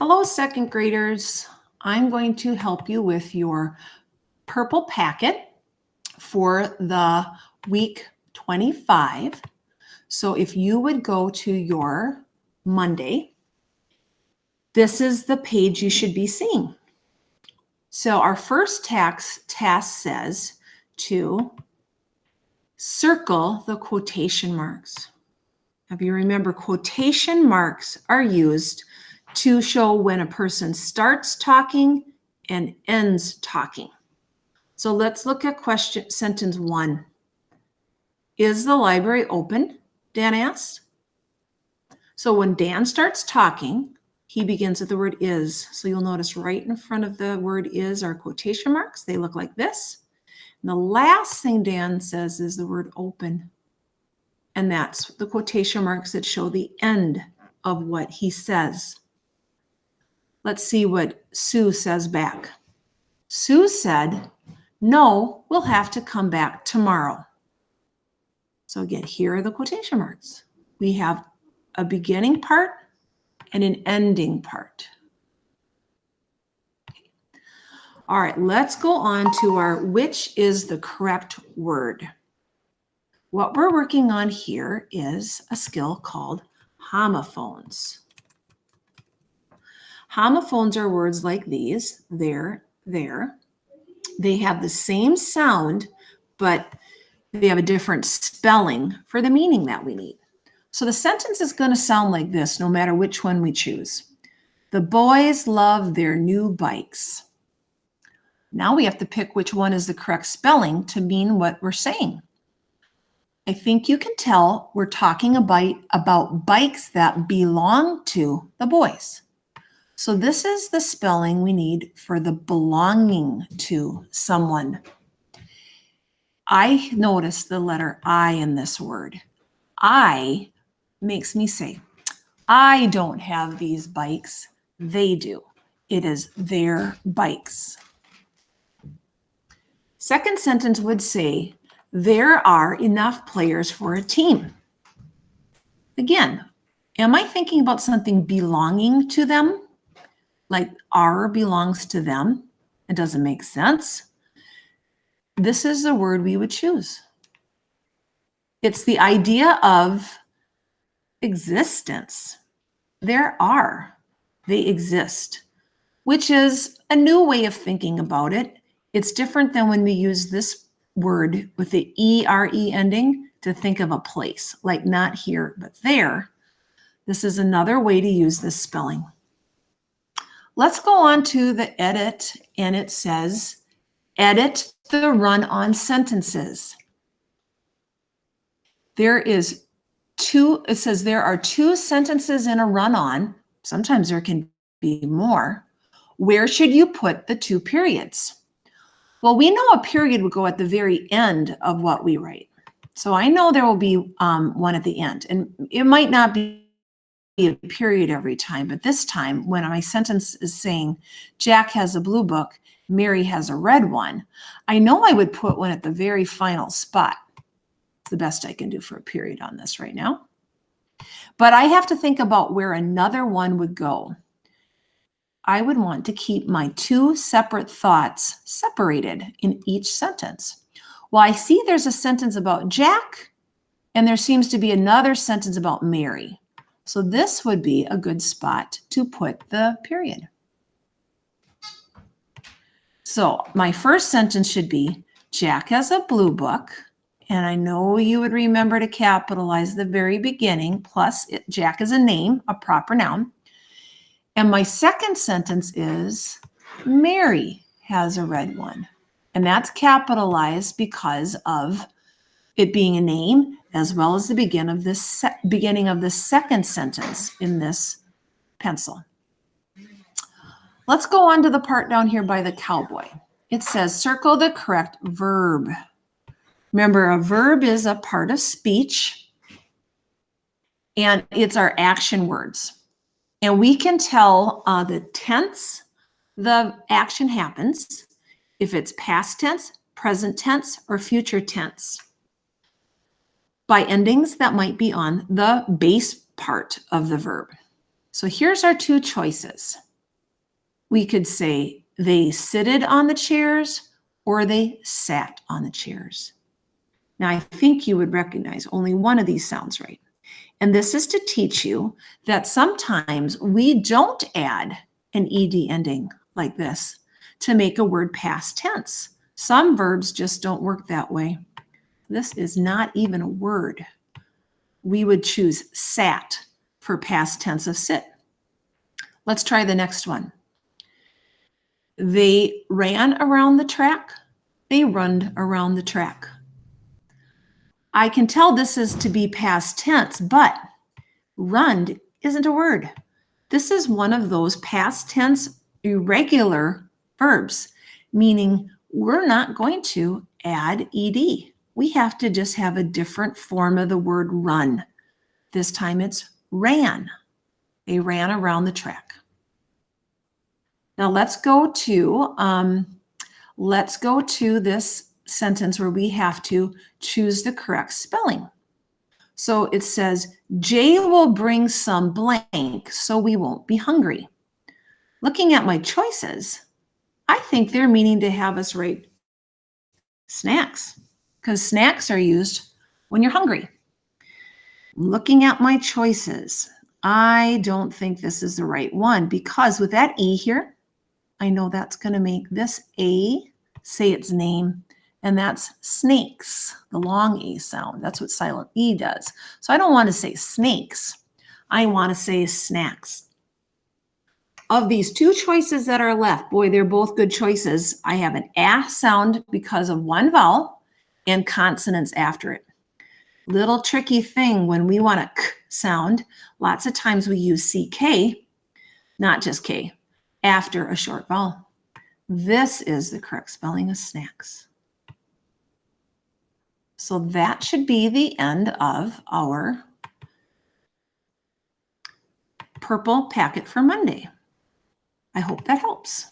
Hello, second graders. I'm going to help you with your purple packet for the week 25. So if you would go to your Monday, this is the page you should be seeing. So our first task says to circle the quotation marks. If you remember, quotation marks are used to show when a person starts talking and ends talking. So let's look at sentence 1. Is the library open? Dan asked. So when Dan starts talking, he begins with the word is. So you'll notice right in front of the word is are quotation marks. They look like this. And the last thing Dan says is the word open. And that's the quotation marks that show the end of what he says. Let's see what Sue says back. Sue said, no, we'll have to come back tomorrow. So again, here are the quotation marks. We have a beginning part and an ending part. All right, let's go on to our which is the correct word. What we're working on here is a skill called homophones. Homophones are words like these, there, there. They have the same sound, but they have a different spelling for the meaning that we need. So the sentence is going to sound like this, no matter which one we choose. The boys love their new bikes. Now we have to pick which one is the correct spelling to mean what we're saying. I think you can tell we're talking about bikes that belong to the boys. So this is the spelling we need for the belonging to someone. I notice the letter I in this word. I makes me say, I don't have these bikes. They do. It is their bikes. Second sentence would say, there are enough players for a team. Again, am I thinking about something belonging to them? Like our belongs to them? It doesn't make sense. This is the word we would choose. It's the idea of existence. There are, they exist, which is a new way of thinking about it. It's different than when we use this word with the E-R-E ending to think of a place, like not here, but there. This is another way to use this spelling. Let's go on to the edit, and it says, edit the run-on sentences. It says there are 2 sentences in a run-on. Sometimes there can be more. Where should you put the 2 periods? Well, we know a period would go at the very end of what we write. So I know there will be one at the end, and it might not be a period every time, but this time when my sentence is saying Jack has a blue book, Mary has a red one, I know I would put one at the very final spot. It's the best I can do for a period on this right now. But I have to think about where another one would go. I would want to keep my 2 separate thoughts separated in each sentence. Well, I see there's a sentence about Jack, and there seems to be another sentence about Mary. So this would be a good spot to put the period. So my first sentence should be, Jack has a blue book. And I know you would remember to capitalize the very beginning, plus Jack is a name, a proper noun. And my second sentence is, Mary has a red one. And that's capitalized because of it being a name, as well as the beginning of the second sentence in this pencil. Let's go on to the part down here by the cowboy. It says, circle the correct verb. Remember, a verb is a part of speech, and it's our action words. And we can tell the tense the action happens, if it's past tense, present tense, or future tense, by endings that might be on the base part of the verb. So here's our 2 choices. We could say they sitted on the chairs or they sat on the chairs. Now, I think you would recognize only one of these sounds right. And this is to teach you that sometimes we don't add an ed ending like this to make a word past tense. Some verbs just don't work that way. This is not even a word. We would choose sat for past tense of sit. Let's try the next one. They ran around the track. They runned around the track. I can tell this is to be past tense, but runned isn't a word. This is one of those past tense irregular verbs, meaning we're not going to add ed. We have to just have a different form of the word run. This time it's ran. They ran around the track. Now let's go to this sentence where we have to choose the correct spelling. So it says, Jay will bring some blank so we won't be hungry. Looking at my choices, I think they're meaning to have us write snacks, because snacks are used when you're hungry. Looking at my choices, I don't think this is the right one, because with that E here, I know that's going to make this A say its name, and that's snakes, the long A sound. That's what silent E does. So I don't want to say snakes. I want to say snacks. Of these two choices that are left, boy, they're both good choices. I have an A sound because of one vowel and consonants after it. Little tricky thing when we want a K sound, lots of times we use CK, not just K, after a short vowel. This is the correct spelling of snacks. So that should be the end of our purple packet for Monday. I hope that helps.